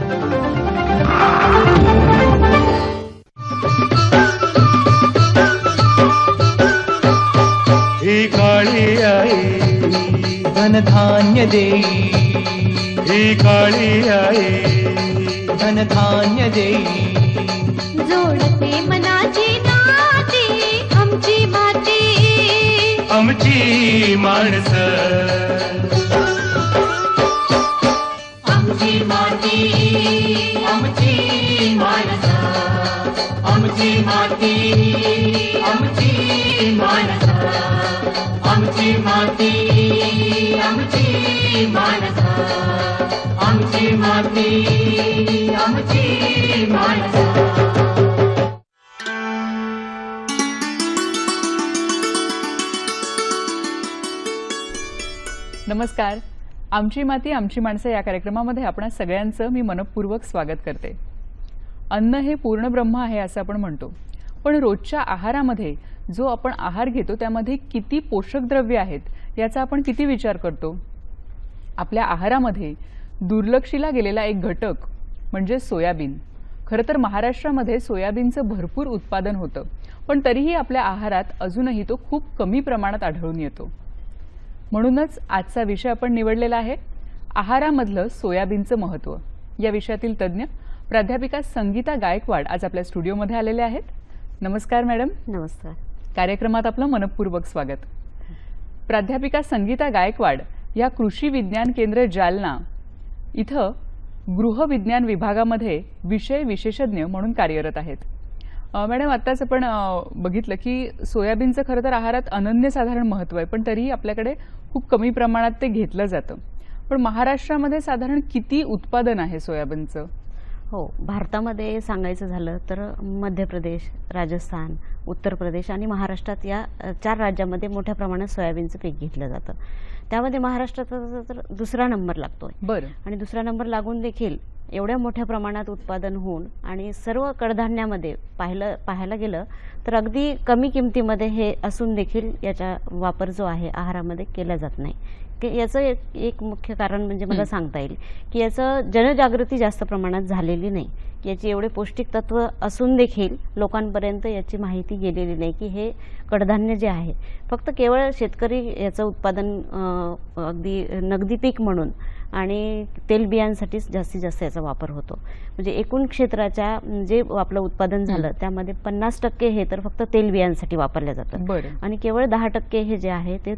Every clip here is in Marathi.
ही काळी आई धनधान्य देई, ही काळी आई धनधान्य देई. जोडते मनाची नाती आमची माती, आमची माणसं, आमची माती, आमची माणसं, आमची माती, आमची माणसं, आमची माती, आमची माणसं, आमची माती, आमची माणसं. नमस्कार. आमची माती आमची माणसं या कार्यक्रमामध्ये आपणा सगळ्यांचं मी मनपूर्वक स्वागत करते. अन्न हे पूर्ण ब्रह्म आहे असं आपण म्हणतो, पण रोजच्या आहारामध्ये जो आपण आहार घेतो त्यामध्ये किती पोषक द्रव्ये आहेत याचा आपण किती विचार करतो. आपल्या आहारामध्ये दुर्लक्षिला गेलेला एक घटक म्हणजे सोयाबीन. खरं तर महाराष्ट्रामध्ये सोयाबीनचं भरपूर उत्पादन होतं, पण तरीही आपल्या आहारात अजूनही तो खूप कमी प्रमाणात आढळून येतो. म्हणूनच आजचा विषय आपण निवडलेला आहे आहारामधलं सोयाबीनचं महत्त्व. या विषयातील तज्ज्ञ प्राध्यापिका संगीता गायकवाड आज आपल्या स्टुडिओमध्ये आलेले आहेत. नमस्कार मॅडम. नमस्कार. कार्यक्रमात आपलं मनपूर्वक स्वागत. प्राध्यापिका संगीता गायकवाड या कृषी विज्ञान केंद्र जालना इथं गृहविज्ञान विभागामध्ये विषय विशेषज्ञ म्हणून कार्यरत आहेत. मॅडम, आत्ताच आपण बघितलं की सोयाबीनचं खरं तर आहारात अनन्यसाधारण महत्त्व आहे, पण तरीही आपल्याकडे खूप कमी प्रमाणात ते घेतलं जातं. पण महाराष्ट्रामध्ये साधारण किती उत्पादन आहे सोयाबीनचं? हो, भारतामध्ये सांगायचं झालं तर मध्य प्रदेश, राजस्थान, उत्तर प्रदेश आणि महाराष्ट्रात या 4 राज्यामध्ये मोठ्या प्रमाणात सोयाबीनचं पीक घेतलं जातं. त्यामध्ये महाराष्ट्राचा तर दुसरा नंबर लागतोय. बरं. आणि दुसरा नंबर लागून देखील एवढ्या मोठ्या प्रमाणात उत्पादन होऊन आणि सर्व कडधान्यामध्ये पाहायला गेलं तर अगदी कमी किमतीमध्ये हे असून देखील याचा वापर जो आहे आहारामध्ये केला जात नाही. याचं एक मुख्य कारण म्हणजे मला सांगता येईल की याचं जनजागृती जास्त प्रमाणात झालेली नाही. याची एवढे पौष्टिक तत्व असून देखील लोकांपर्यंत याची माहिती गेलेली नाही की हे कडधान्य जे आहे फक्त केवळ शेतकरी याचं उत्पादन अगदी नगदी पीक म्हणून आणि तेलबियांसाठीच जास्तीत जास्त याचा वापर होतो. म्हणजे एकूण क्षेत्राच्या जे आपलं उत्पादन झालं त्यामध्ये 50% हे तर फक्त तेलबियांसाठी वापरलं जातं आणि केवळ 10% हे जे आहे ते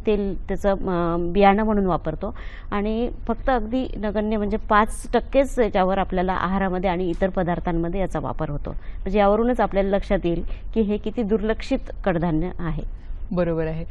त्याचं बियाणं म्हणून वापरतो आणि फक्त अगदी नगण्य म्हणजे 5%च याच्यावर आपल्याला आहारामध्ये आणि इतर पदार्थांमध्ये याचा वापर होतो. म्हणजे यावरूनच आपल्याला लक्षात येईल की हे किती दुर्लक्षित कडधान्य आहे. बरोबर आहे.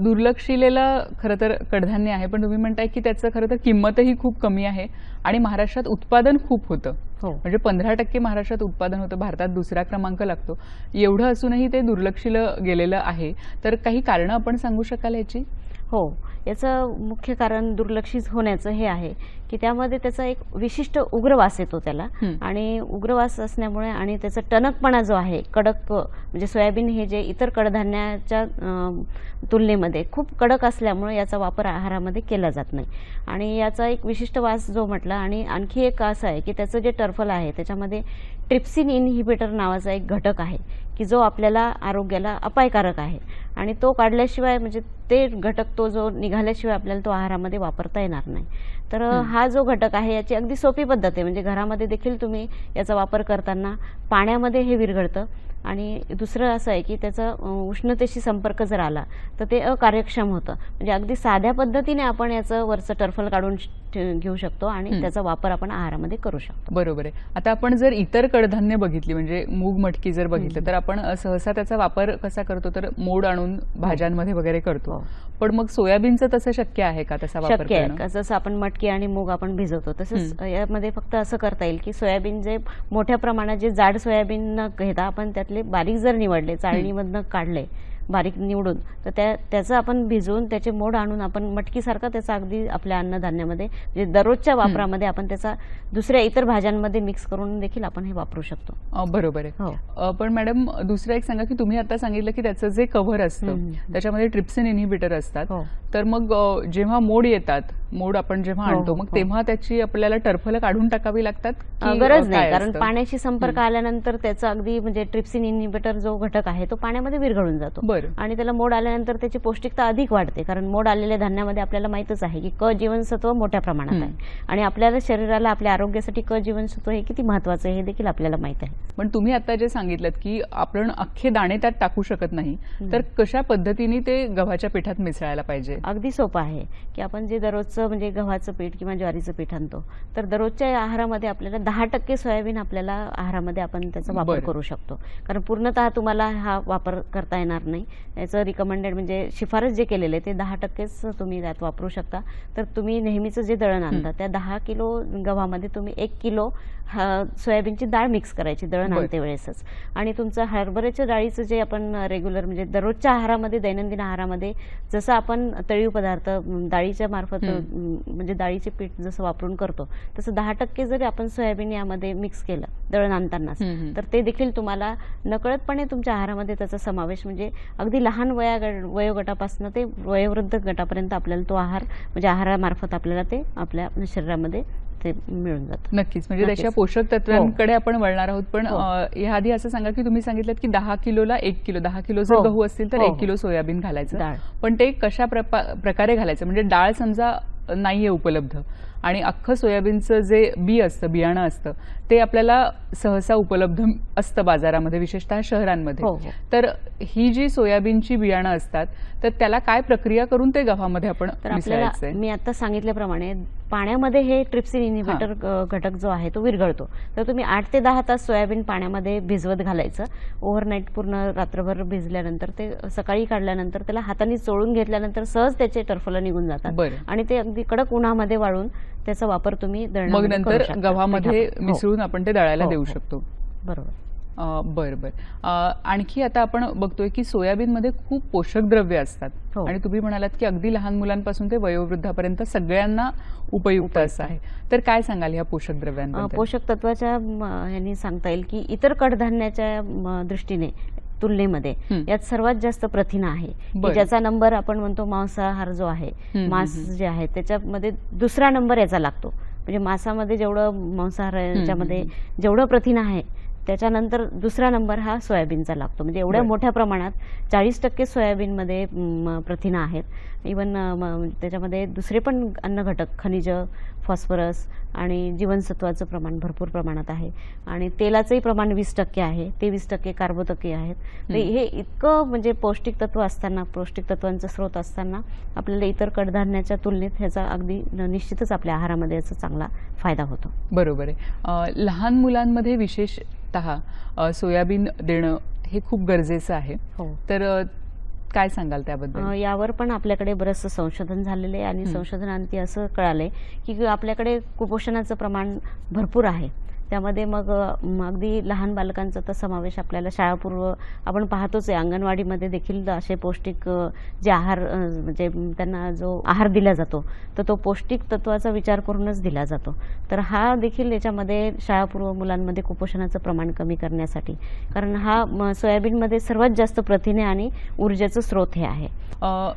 दुर्लक्षिलेलं खरं तर कडधान्य आहे, पण तुम्ही म्हणताय की त्याचं खरं तर किंमतही खूप कमी आहे आणि महाराष्ट्रात उत्पादन खूप होतं. म्हणजे 15% महाराष्ट्रात उत्पादन होतं, भारतात दुसरा क्रमांक लागतो. एवढं असूनही ते दुर्लक्षिलं गेलेलं आहे. तर काही कारणं आपण सांगू शकाल याची? हो, याचं मुख्य कारण दुर्लक्षित होण्याचं हे आहे की त्यामध्ये त्याचा एक विशिष्ट उग्रवास येतो त्याला आणि उग्रवास असल्यामुळे आणि त्याचा टणकपणा जो आहे कडक म्हणजे सोयाबीन हे जे इतर कडधान्याच्या तुलनेमध्ये खूप कडक असल्यामुळे याचा वापर आहारामध्ये केला जात नाही आणि याचा एक विशिष्ट वास जो म्हटला आणि आणखी एक असं आहे की त्याचं जे टर्फल आहे त्याच्यामध्ये ट्रिप्सिन इनहिबिटर नावाचा एक घटक आहे की जो आपल्याला आरोग्याला अपायकारक आहे आणि तो काढल्याशिवाय म्हणजे ते घटक तो जो निघाल्याशिवाय आपल्याला तो आहारामध्ये वापरता येणार नाही. तर हा जो घटक आहे याची अगदी सोपी पद्धत आहे. म्हणजे घरामध्ये देखील तुम्ही याचा वापर करताना पाण्यामध्ये हे विरघळतं आणि दुसरं असं आहे की त्याचा उष्णतेशी संपर्क जर आला तर ते अकार्यक्षम होतं. म्हणजे अगदी साध्या पद्धतीने आपण याचं वरचं टर्फल काढून घेऊ शकतो आणि त्याचा वापर आपण आहारामध्ये करू शकतो. बरोबर आहे. आता आपण जर इतर कडधान्य बघितली म्हणजे मूग मटकी जर बघितलं तर आपण सहसा त्याचा वापर कसा करतो तर मोड आणून भाज्यांमध्ये वगैरे करतो. पण मग सोयाबीनचं तसं शक्य आहे का तसा वापर शक्य आहे? जसं आपण मटकी आणि मूग आपण भिजवतो तसंच यामध्ये फक्त असं करता येईल की सोयाबीन जे मोठ्या प्रमाणात जे जाड सोयाबीन न घेता आपण त्यातले बारीक जर निवडले चाळणीमधनं काढले बारीक निवडून तर त्याचं आपण भिजवून त्याचे मोड आणून आपण मटकीसारखा त्याचा अगदी आपल्या अन्नधान्यामध्ये म्हणजे दररोजच्या वापरामध्ये आपण त्याचा दुसऱ्या इतर भाज्यांमध्ये मिक्स करून देखील आपण हे वापरू शकतो. बरोबर आहे. हो. पण मॅडम दुसरं एक सांगा की तुम्ही आता सांगितलं की त्याचं जे कव्हर असतं त्याच्यामध्ये ट्रिप्सिन इनहिबिटर असतात. हो. तर मग जेव्हा मोड येतात, मोड आपण जेव्हा हो, आणतो हो, मग हो. तेव्हा त्याची आपल्याला टरफलं काढून टाकावी लागतात की गरज काय नाही, कारण असतं? पाण्याशी संपर्क आल्यानंतर त्याचा अगदी म्हणजे ट्रिप्सिन इनहिबिटर जो घटक आहे तो पाण्यामध्ये विरघळून जातो बरं. आणि त्याला मोड आल्यानंतर त्याची पौष्टिकता अधिक वाढते. कारण मोड आलेल्या धान्यामध्ये आपल्याला माहितच आहे की क जीवनसत्व मोठ्या प्रमाणात आहे आणि आपल्याला शरीराला आपल्या आरोग्यासाठी क जीवनसत्व हे किती महत्वाचं आहे हे देखील आपल्याला माहित आहे. पण तुम्ही आता जे सांगितलं की आपण अख्खे दाणे त्यात टाकू शकत नाही, तर कशा पद्धतीने ते गव्हाच्या पिठात मिसळायला पाहिजे? अगदी सोपं आहे की आपण जे दररोजचं म्हणजे गव्हाचं पीठ किंवा ज्वारीचं पीठ आणतो तर दररोजच्या आहारामध्ये आपल्याला 10% सोयाबीन आपल्याला आहारामध्ये आपण त्याचा वापर बरं. करू शकतो. कारण पूर्णतः तुम्हाला हा वापर करता येणार नाही. याचं रिकमेंडेड म्हणजे शिफारस जे केलेलं आहे ते 10%च तुम्ही त्यात वापरू शकता. तर तुम्ही नेहमीचं जे दळण आणता त्या 10 किलो गव्हामध्ये तुम्ही 1 किलो सोयाबीनची डाळ मिक्स करायची दळण बरं. आणते वेळेसच. आणि तुमचं हरभऱ्याच्या डाळीचं जे आपण रेग्युलर म्हणजे दररोजच्या आहारामध्ये दैनंदिन आहारामध्ये जसं आपण तळीव पदार्थ डाळीच्या मार्फत म्हणजे डाळीचे पीठ जसं वापरून करतो तसं 10% जरी आपण सोयाबीन यामध्ये मिक्स केलं दळण आणतानाच तर ते देखील तुम्हाला नकळतपणे तुमच्या आहारामध्ये त्याचा समावेश म्हणजे अगदी लहान वयोगटापासून ते वयोवृद्ध गटापर्यंत आपल्याला तो आहार म्हणजे आहारामार्फत आपल्याला ते आपल्या शरीरामध्ये ते मिळून जातं. नक्कीच. म्हणजे नक्कीच. त्याच्या पोषक तत्वांकडे आपण वळणार आहोत. पण हो. याआधी असं सांगा की तुम्ही सांगितलं की 10 किलोला 1 किलो, 10 किलो जर हो. गहू असतील तर हो, 1 किलो सोयाबीन घालायचं. डाळ. पण ते कशा प्रकारे घालायचं? म्हणजे डाळ समजा नाहीये उपलब्ध आणि अख्खं सोयाबीनचं जे बी असतं, बियाणं असतं ते आपल्याला सहसा उपलब्ध असतं बाजारामध्ये, विशेषतः शहरांमध्ये. हो, हो. तर तर ही जी सोयाबीनची बियाणं असतात तर त्याला काय प्रक्रिया करून ते गव्हामध्ये आपण आपल्याला मिसळायचंय? मी आता सांगितल्याप्रमाणे पाण्यामध्ये हे ट्रिप्सिन इनहिबिटर घटक जो आहे तो विरघळतो. तर तुम्ही 8 ते 10 तास सोयाबीन पाण्यामध्ये भिजवत घालायचं. ओव्हरनाईट पूर्ण रात्रभर भिजल्यानंतर ते सकाळी काढल्यानंतर त्याला हाताने चोळून घेतल्यानंतर सहज त्याचे टरफलं निघून जातात बरं. आणि ते अगदी कडक उन्हामध्ये वाळून त्याचा वापर तुम्ही मग दळणामध्ये करू नंतर शकता. गव्हामध्ये हो. मिसळून आपण ते दळायला हो, देऊ हो. शकतो. बरोबर. बरं बरं. आणखी आता आपण बघतोय की सोयाबीनमध्ये खूप पोषक द्रव्य असतात हो. आणि तुम्ही म्हणालात की अगदी लहान मुलांपासून ते वयोवृद्धापर्यंत सगळ्यांना उपयुक्त असं आहे. तर काय सांगाल या पोषक द्रव्यांबद्दल? पोषक तत्वाच्या यांनी सांगता येईल की इतर कडधान्याच्या दृष्टीने तुलनेमध्ये यात सर्वात जास्त प्रथिना आहे की बरं. ज्याचा नंबर आपण म्हणतो मांसाहार जो आहे मांस जे आहे त्याच्यामध्ये दुसरा नंबर याचा लागतो. म्हणजे मांसामध्ये जेवढं मांसाहाराच्यामध्ये जेवढं प्रथिना आहे त्याच्यानंतर दुसरा नंबर हा सोयाबीनचा लागतो. म्हणजे एवढ्या बरं. मोठ्या प्रमाणात 40% सोयाबीनमध्ये प्रथिना आहेत. इवन त्याच्यामध्ये दुसरे पण अन्न घटक खनिज, फॉस्फरस आणि जीवनसत्वाचं प्रमाण भरपूर प्रमाणात आहे आणि तेलाचंही प्रमाण 20% आहे. ते 20% कार्बोदके आहेत. तर हे इतकं म्हणजे पौष्टिक तत्व असताना, पौष्टिक तत्वांचा स्रोत असताना आपल्याला इतर कडधान्याच्या तुलनेत ह्याचा अगदी निश्चितच आपल्या आहारामध्ये याचा चांगला फायदा होतो. बरोबर आहे. लहान मुलांमध्ये विशेषतः सोयाबीन देणं हे खूप गरजेचं आहे. हो. तर काय सांगाल त्याबद्दल? यावर पण आपल्याकडे बरंचसं संशोधन झालेलं आहे आणि संशोधनांती असं कळालंय की आपल्याकडे कुपोषणाचं प्रमाण भरपूर आहे. त्यामध्ये मग अगदी लहान बालकांचा तर समावेश आपल्याला शाळापूर्व आपण पाहतोच आहे. अंगणवाडीमध्ये देखील असे पौष्टिक जे आहार म्हणजे त्यांना जो आहार दिला जातो तर तो पौष्टिक तत्वाचा विचार करूनच दिला जातो. तर हा देखील याच्यामध्ये शाळापूर्व मुलांमध्ये कुपोषणाचं प्रमाण कमी करण्यासाठी, कारण हा सोयाबीनमध्ये सर्वात जास्त प्रथिने आणि ऊर्जेचं स्रोत हे आहे.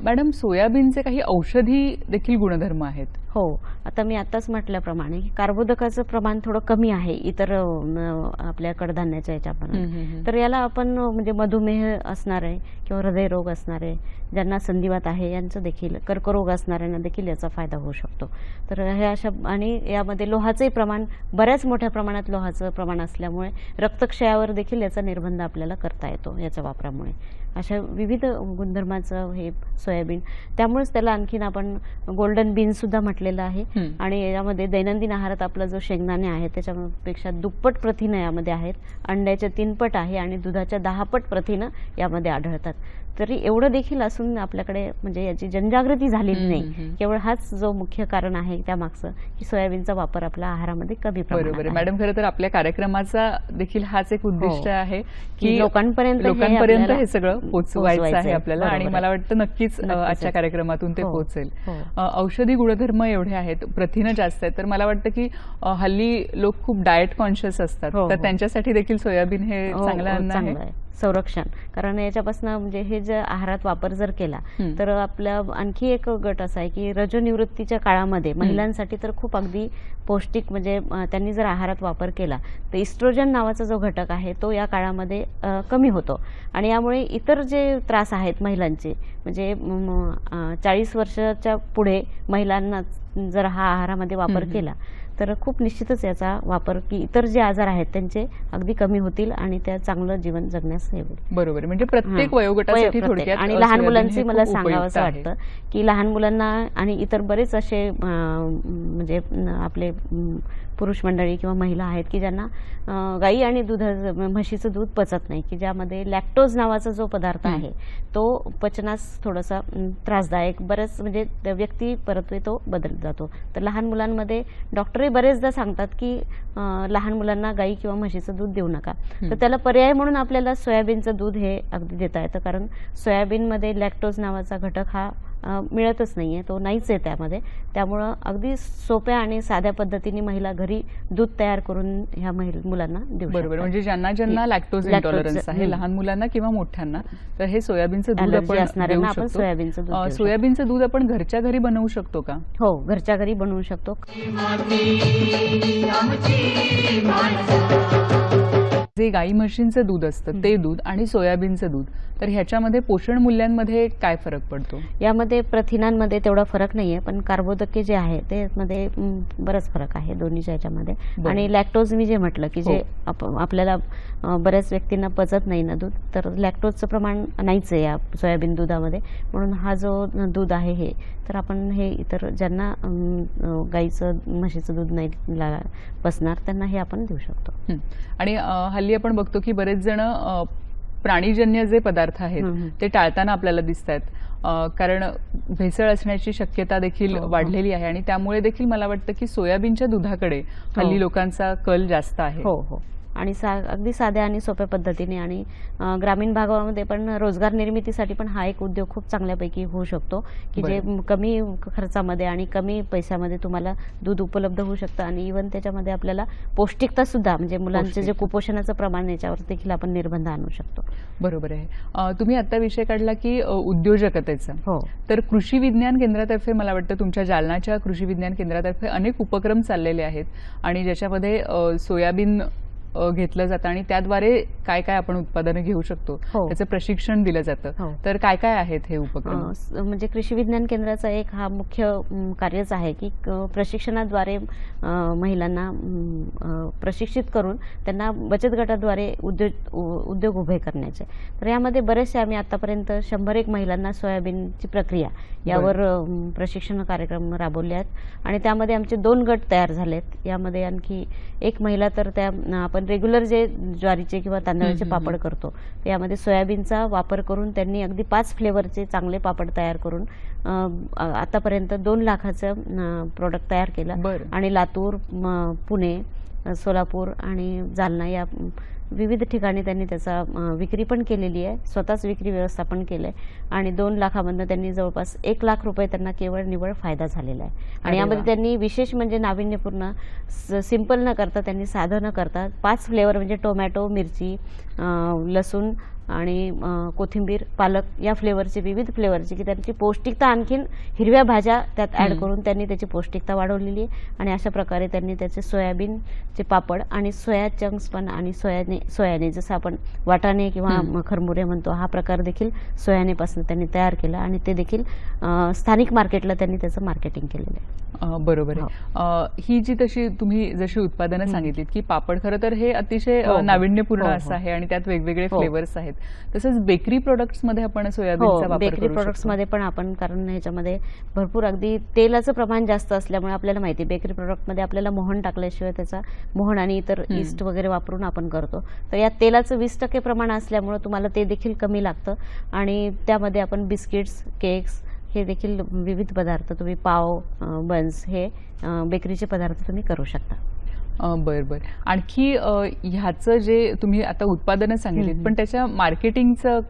मॅडम, सोयाबीनचे काही औषधी देखील गुणधर्म आहेत. हो. आता मी आताच म्हटल्याप्रमाणे कार्बोदकाचं प्रमाण थोडं कमी आहे इतर आपल्या कडधान्याच्या याच्यामध्ये. तर याला आपण म्हणजे मधुमेह असणारे किंवा हृदयरोग असणारे, ज्यांना संधिवात आहे यांचं देखील, कर्करोग असणाऱ्यांना देखील याचा फायदा होऊ शकतो. तर हे अशा आणि यामध्ये लोहाचंही प्रमाण बऱ्याच मोठ्या प्रमाणात लोहाचं प्रमाण असल्यामुळे रक्तक्षयावर देखील याचा निर्बंध आपल्याला करता येतो याच्या वापरामुळे. अशा विविध गुणधर्माचं हे सोयाबीन, त्यामुळेच त्याला आणखीन आपण गोल्डन बीन सुद्धा म्हटलं म्हटलेलं आहे हं. आणि यामध्ये दैनंदिन आहारात आपला जो शेंगदाणे आहे त्याच्यापेक्षा दुप्पट प्रथिनं यामध्ये आहेत. अंड्याच्या 3 पट आहे आणि दुधाच्या 10 पट प्रथिनं यामध्ये आढळतात. तरी एवढं देखील असून आपल्याकडे म्हणजे याची जनजागृती झालेली नाही. केवळ हाच जो मुख्य कारण आहे त्यामागचं, की सोयाबीनचा वापर आपल्या आहारामध्ये कमी बरोबर आहे प्रमाणात मॅडम. खरं तर आपल्या कार्यक्रमाचा देखील हाच एक उद्दिष्ट हो. आहे की लोकांपर्यंत लोकांपर्यंत हे हे सगळं पोचवायचं आहे आहे. आपल्याला आणि बरोबर मला आहे. वाटतं नक्कीच आजच्या कार्यक्रमातून ते हो. पोहोचेल. हो. औषधी गुणधर्म एवढे आहेत, प्रथिनं जास्त आहेत, तर मला वाटतं की हल्ली लोक खूप डाएट कॉन्शियस असतात, हो, तर हो. त्यांच्यासाठी देखील सोयाबीन हे हो, चांगलं अन्न आहे. चांगलं आहे संरक्षण. कारण याच्यापासून म्हणजे हे जे आहारात वापर जर केला हं. तर आपल्या आणखी एक गट असा आहे की रजोनिवृत्तीच्या काळामध्ये महिलांसाठी तर खूप अगदी पौष्टिक म्हणजे त्यांनी जर आहारात वापर केला तर इस्ट्रोजन नावाचा जो घटक आहे तो या काळामध्ये कमी होतो आणि यामुळे इतर जे त्रास आहेत महिलांचे म्हणजे 40 वर्षाच्या पुढे महिलांना जर हा आहारामध्ये वापर केला तर खूप निश्चितच याचा वापर की इतर जे आजार आहेत त्यांचे अगदी कमी होतील आणि त्या चांगलं जीवन जगण्यास हे होईल. बरोबर, म्हणजे प्रत्येक हां. वयोगटासाठी प्रत्येक. थोडक्यात आणि लहान सोयाबीन मुलांची हे मला खूप सांगावं उपयुक्त असं आहे. वाटतं की लहान मुलांना आणि इतर बरेच असे म्हणजे आपले पुरुष मंडळी किंवा महिला आहेत की ज्यांना गाई आणि म्हशीचं दूध पचत नाही, की ज्यामध्ये लॅक्टोज नावाचा जो पदार्थ आहे तो पचनास थोडासा त्रासदायक बरेच म्हणजे व्यक्ती परत्वे तो बदलत जातो. तर लहान मुलांमध्ये डॉक्टरही बरेचदा सांगतात की लहान मुलांना गाई किंवा म्हशीचं दूध देऊ नका. तर त्याला पर्याय म्हणून आपल्याला सोयाबीनचं दूध हे अगदी देता येतं, कारण सोयाबीनमध्ये लॅक्टोज नावाचा घटक हा मिळतच नाहीये, तो नाहीच आहे त्यामध्ये. त्यामुळं अगदी सोप्या आणि साध्या पद्धतीने महिला घरी दूध तयार करून ह्या मुलांना देऊ शकतात. बरोबर, म्हणजे ज्यांना लॅक्टोज इंटॉलरन्स आहे, लहान मुलांना किंवा मोठ्यांना, तर हे सोयाबीनचं दूध Allergy आपण असणाऱ्यांना देऊ आपण शकतो. सोयाबीनचं दूध देऊ शकतो. सोयाबीनचं दूध आपण घरच्या घरी बनवू शकतो का? हो, घरच्या घरी बनवू शकतो. जे गाई म्हशींचं दूध असतं ते दूध आणि सोयाबीनचं दूध, तर ह्याच्यामध्ये पोषण मूल्यांमध्ये काय फरक पडतो? यामध्ये प्रथिनांमध्ये तेवढा फरक नाहीये, पण कार्बोदके जे आहे ते मध्ये बराच फरक आहे दोन्हीच्या ह्याच्यामध्ये. बरं. आणि लॅक्टोज मी जे म्हटलं की जे आपल्याला बऱ्याच व्यक्तींना पचत नाही ना दूध, तर लॅक्टोजचं प्रमाण नाहीच आहे या सोयाबीन दुधामध्ये. म्हणून हा जो दूध आहे हे तर आपण हे इतर ज्यांना गाईचं म्हशीचं दूध नाही बसणार त्यांना हे आपण देऊ शकतो. आणि हल्ली आपण बघतो की बरेच जण प्राणीजन्य जे पदार्थ आहेत ते टाळताना आपल्याला दिसत आहेत, कारण भेसळ असण्याची शक्यता देखील वाढलेली आहे आणि त्यामुळे देखील मला वाटतं की सोयाबीनच्या दुधाकडे हल्ली लोकांचा कल जास्त आहे. हो हो, आणि अगदी साध्या आणि सोप्या पद्धतीने आणि ग्रामीण भागामध्ये पण रोजगार निर्मितीसाठी पण हा एक उद्योग खूप चांगल्यापैकी होऊ शकतो की जे कमी खर्चामध्ये आणि कमी पैशामध्ये तुम्हाला दूध उपलब्ध होऊ शकतं आणि इव्हन त्याच्यामध्ये आपल्याला पौष्टिकता सुद्धा म्हणजे मुलांचे जे कुपोषणाचं प्रमाण याच्यावर देखील आपण निर्बंध आणू शकतो. बरोबर आहे. तुम्ही आता विषय काढला की उद्योजकतेचा. हो, तर कृषी विज्ञान केंद्रातर्फे मला वाटतं तुमच्या जालनाच्या कृषी विज्ञान केंद्रातर्फे अनेक उपक्रम चाललेले आहेत आणि ज्याच्यामध्ये सोयाबीन घेतलं जातं आणि त्याद्वारे काय काय आपण उत्पादनं घेऊ शकतो त्याचं प्रशिक्षण दिलं जातं. तर काय काय आहेत हे उपक्रम? म्हणजे कृषी विज्ञान केंद्राचा एक हा मुख्य कार्यच आहे की प्रशिक्षणाद्वारे महिलांना प्रशिक्षित करून त्यांना बचत गटाद्वारे उद्योग उभे करण्याचे. तर यामध्ये बरेचसे आम्ही आतापर्यंत 101 महिलांना सोयाबीनची प्रक्रिया यावर प्रशिक्षण कार्यक्रम राबवले आहेत आणि त्यामध्ये आमचे 2 गट तयार झालेत. यामध्ये आणखी एक महिला तर त्या आपण रेग्युलर जे ज्वारीचे किंवा तांदळाचे पापड करतो यामध्ये सोयाबीनचा वापर करून त्यांनी अगदी 5 फ्लेवरचे चांगले पापड तयार करून आतापर्यंत 2 लाखाचं प्रोडक्ट तयार केलं आणि लातूर, पुणे, सोलापूर आणि जालना या विविध ठिकाणी त्यांनी त्याचा विक्री पण केलेली आहे. स्वतःच विक्री व्यवस्थापन केलंय आणि 2 लाखामधनं त्यांनी जवळपास 1 लाख रुपये त्यांना केवळ निव्वळ फायदा झालेला आहे. आणि यामध्ये त्यांनी विशेष म्हणजे नाविन्यपूर्ण सिंपल न करता त्यांनी साधं न करता 5 फ्लेवर म्हणजे टोमॅटो, मिरची, लसूण आणि कोथिंबीर, पालक या फ्लेवरचे विविध फ्लेवरचे की त्यांची पौष्टिकता आणखीन हिरव्या भाज्या त्यात ॲड करून त्यांनी त्याची पौष्टिकता वाढवलेली आहे. आणि अशा प्रकारे त्यांनी त्याचे सोयाबीनचे पापड आणि सोया चंक्स पण आणि सोयाने जसं आपण वाटाणे किंवा खरमुरे म्हणतो हा प्रकार देखील सोयानेपासून त्यांनी तयार केला आणि ते देखील स्थानिक मार्केटला त्यांनी त्याचं मार्केटिंग केलेलं आहे. बरोबर आहे. ही जी तुम्ही जशी उत्पादनं सांगितलीत की पापड खरं तर हे अतिशय नाविन्यपूर्ण असं आहे आणि त्यात वेगवेगळे फ्लेवर्स आहेत. तसंच बेकरी प्रोडक्ट्समध्ये आपण सोयाबीनचा वापर बेकरी करू प्रोडक्ट्स शकतो. मध्ये पण आपण, कारण ह्याच्यामध्ये भरपूर अगदी तेलाचं प्रमाण जास्त असल्यामुळे आपल्याला माहिती बेकरी प्रोडक्ट मध्ये आपल्याला मोहन टाकल्याशिवाय त्याचा मोहन आणि इतर ईस्ट वगैरे वापरून आपण करतो. तर या तेलाचं 20% प्रमाण असल्यामुळे तुम्हाला ते देखील कमी लागतं आणि त्यामध्ये आपण बिस्किट्स, केक्स हे देखील विविध पदार्थ, तुम्ही पाव, बन्स हे बेकरीचे पदार्थ तुम्ही करू शकता. बरं बरं. आणखी ह्याचं जे तुम्ही आता उत्पादनं सांगितलीत, पण त्याच्या मार्केटिंगचं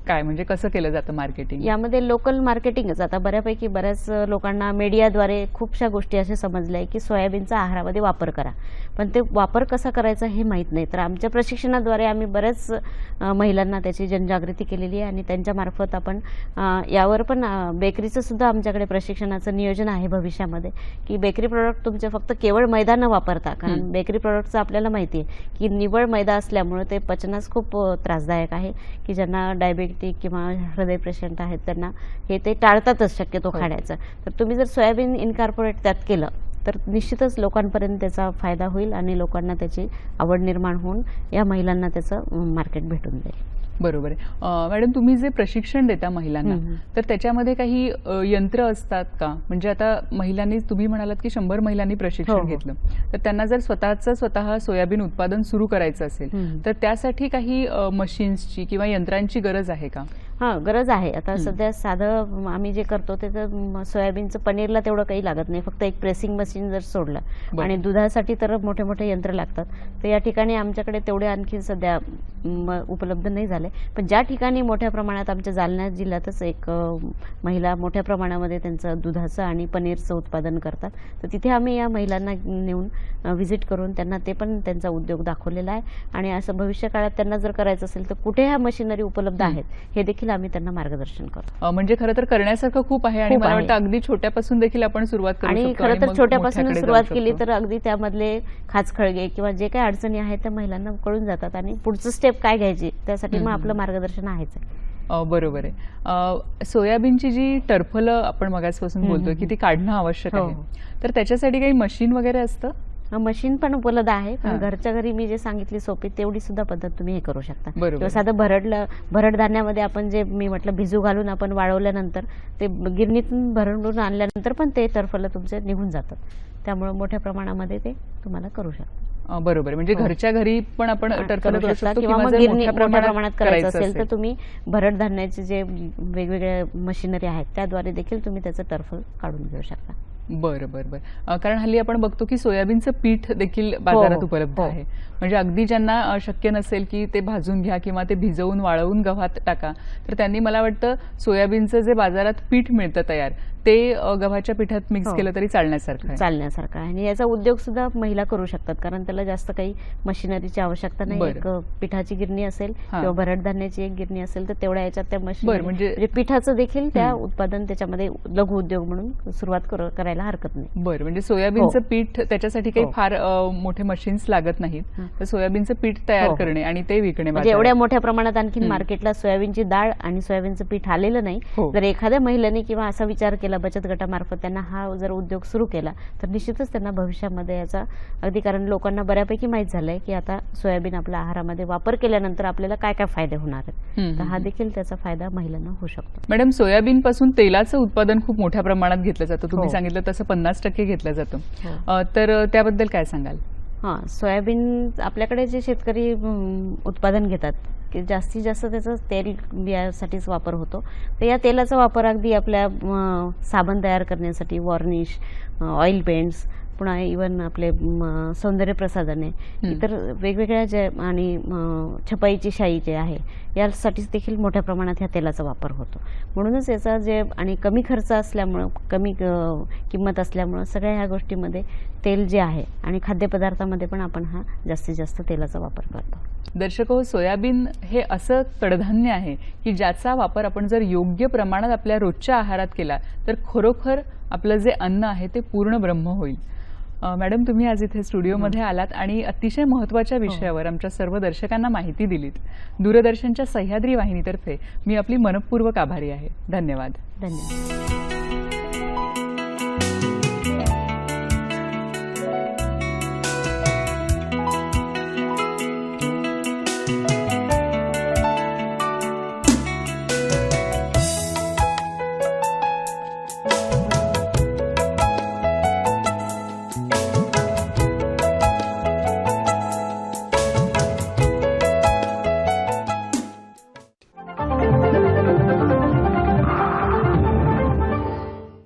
काय, म्हणजे कसं केलं जातं मार्केटिंग? यामध्ये लोकल मार्केटिंगच. आता बऱ्याच लोकांना मीडियाद्वारे खूपशा गोष्टी असे समजल्या की सोयाबीनचा आहारामध्ये वापर करा, पण ते वापर कसा करायचा हे माहीत नाही. तर आमच्या प्रशिक्षणाद्वारे आम्ही बऱ्याच महिलांना त्याची जनजागृती केलेली आहे आणि त्यांच्यामार्फत आपण यावर पण बेकरीचं सुद्धा आमच्याकडे प्रशिक्षणाचं नियोजन आहे भविष्यामध्ये, की बेकरी प्रोडक्ट तुमचे फक्त केवळ मैदा न वापरता, कारण बेकरी प्रोडक्टचं आपल्याला माहिती आहे की निव्वळ मैदा असल्यामुळे ते पचनास खूप त्रासदायक आहे, की ज्यांना डायबिटीज किंवा हृदय पेशंट आहेत त्यांना हे ते टाळतातच शक्यतो खाण्याचं. तर तुम्ही जर सोयाबीन इनकॉर्पोरेट त्यात केलं तर निश्चितच लोकांपर्यंत त्याचा फायदा होईल आणि लोकांना त्याची आवड निर्माण होऊन या महिलांना त्याचं मार्केट भेटून जाईल. बरोबर आहे. मॅडम, तुम्ही जे प्रशिक्षण देता महिलांना, तर त्याच्यामध्ये काही यंत्र असतात का? म्हणजे आता महिलांनी, तुम्ही म्हणालात की 100 महिलांनी प्रशिक्षण घेतलं, तर त्यांना जर स्वतः सोयाबीन उत्पादन सुरू करायचं असेल तर त्यासाठी काही मशीन्सची किंवा यंत्रांची गरज आहे का? हां, गरज आहे. आता सध्या साधं आम्ही जे करतो ते तर सोयाबीनचं पनीरला तेवढं काही लागत नाही, फक्त एक प्रेसिंग मशीन जर सोडलं आणि दुधासाठी तर मोठे मोठे यंत्र लागतात. तर या ठिकाणी आमच्याकडे तेवढे आणखी सध्या उपलब्ध नाही झाले, पण ज्या ठिकाणी मोठ्या प्रमाणात आमच्या जालना जिल्ह्यातच एक महिला मोठ्या प्रमाणामध्ये त्यांचं दुधाचं आणि पनीरचं उत्पादन करतात, तर तिथे आम्ही या महिलांना नेऊन व्हिजिट करून त्यांना ते पण त्यांचा उद्योग दाखवलेला आहे. आणि असं भविष्य काळात त्यांना जर करायचं असेल तर कुठे ह्या मशिनरी उपलब्ध आहेत हे देखील आम्ही त्यांना मार्गदर्शन करतो. म्हणजे खरं तर करण्यासारखं खूप आहे आणि मला वाटतं अगदी छोट्यापासून देखील आपण सुरुवात करू शकतो. आणि खरं तर छोट्यापासून सुरुवात केली तर अगदी त्यामधले खाचखळगे किंवा जे काही अडचणी आहेत त्या महिलांना कळून जातात आणि पुढचं स्टेप काय घ्यायची त्यासाठी मग आपलं मार्गदर्शन आहेच आहे. बरोबर आहे. सोयाबीनची जी टरफलं आपण मगासपासून बोलतोय की ती काढणं आवश्यक आहे, तर त्याच्यासाठी काही मशीन वगैरे असतं? मशीन पण उपलब्ध आहे, पण घरच्या घरी मी जे सांगितली सोपी तेवढी सुद्धा पद्धत तुम्ही हे करू शकता. किंवा साधं भरड धान्यामध्ये आपण जे मी म्हटलं भिजू घालून आपण वाळवल्यानंतर ते गिरणीतून भरून आणल्यानंतर पण ते टरफलं तुमचे निघून जातात, त्यामुळे मोठ्या प्रमाणामध्ये ते तुम्हाला करू शकता. बरोबर, म्हणजे घरच्या घरी पण आपण टरफलं करू शकतो किंवा मग मोठ्या प्रमाणात करायचं असेल तर तुम्ही भरड धान्याचे जे वेगवेगळ्या मशिनरी आहेत त्याद्वारे देखील तुम्ही त्याचं टरफल काढून घेऊ शकता. बरं बरं बरं. कारण हल्ली आपण बघतो की सोयाबीनचं पीठ देखील बाजारात उपलब्ध आहे, म्हणजे अगदी ज्यांना शक्य नसेल की ते भाजून घ्या किंवा ते भिजवून वाळवून गव्हात टाका, तर त्यांनी मला वाटतं सोयाबीनचं जे बाजारात पीठ मिळतं तयार ते गव्हाच्या पिठात मिक्स केलं तरी चालण्यासारखं आहे. आणि याचा उद्योग सुद्धा महिला करू शकतात, कारण त्याला जास्त काही मशिनरीची आवश्यकता नाही. एक पिठाची गिरणी असेल किंवा भरड धान्याची एक गिरणी असेल तर तेवढ्या याच्यात त्या मशीनरी म्हणजे पिठाचं देखील त्या उत्पादन त्याच्यामध्ये लघु उद्योग म्हणून सुरुवात करायला हरकत नाही. बरं, म्हणजे सोयाबीनचं पीठ त्याच्यासाठी काही फार मोठे मशीन्स लागत नाहीत, तर सोयाबीनचं पीठ तयार करणे आणि ते विकणे. म्हणजे एवढ्या मोठ्या प्रमाणात आणखी मार्केटला सोयाबीनची डाळ आणि सोयाबीनचं पीठ आलेलं नाही. जर एखाद्या महिलेने किंवा असा विचार केला बचत गटामार्फत त्यांना हा जर उद्योग सुरू केला तर निश्चितच त्यांना भविष्यामध्ये याचा अगदी, कारण लोकांना बऱ्यापैकी माहीत झालंय की आता सोयाबीन आपल्या आहारामध्ये वापर केल्यानंतर आपल्याला काय काय फायदे होणार आहेत, तर हा देखील त्याचा फायदा महिलांना होऊ शकतो. मॅडम, सोयाबीन पासून तेलाचं उत्पादन खूप मोठ्या प्रमाणात घेतलं जातं, तुम्ही सांगितलं तसं 50% घेतलं जातं, तर त्याबद्दल काय सांगाल? हां, सोयाबीन आपल्याकडे जे शेतकरी उत्पादन घेतात की जास्तीत जास्त त्याचं तेल बियासाठीच वापर होतो, तर या तेलाचा वापर अगदी आपल्या साबण तयार करण्यासाठी, वॉर्निश, ऑइल पेंट्स, पुन्हा इवन आपले सौंदर्य प्रसाधने, इतर वेगवेगळ्या जे आणि छपाईची शाई जे आहे यासाठीच देखील मोठ्या प्रमाणात ह्या तेलाचा वापर होतो. म्हणूनच याचा जे आणि कमी खर्च असल्यामुळं, कमी किंमत असल्यामुळं सगळ्या ह्या गोष्टीमध्ये तेल जे आहे आणि खाद्यपदार्थामध्ये पण आपण हा जास्तीत जास्त तेलाचा वापर करतो. दर्शक हो, सोयाबीन हे असं कडधान्य आहे की ज्याचा वापर आपण जर योग्य प्रमाणात आपल्या रोजच्या आहारात केला तर खरोखर आपलं जे अन्न आहे ते पूर्ण ब्रह्म होईल. मॅडम, तुम्ही आज इथे स्टुडिओमध्ये आलात आणि अतिशय महत्त्वाच्या विषयावर आमच्या सर्व दर्शकांना माहिती दिलीत. दूरदर्शनच्या सह्याद्री वाहिनीतर्फे मी आपली मनपूर्वक आभारी आहे. धन्यवाद. धन्यवाद.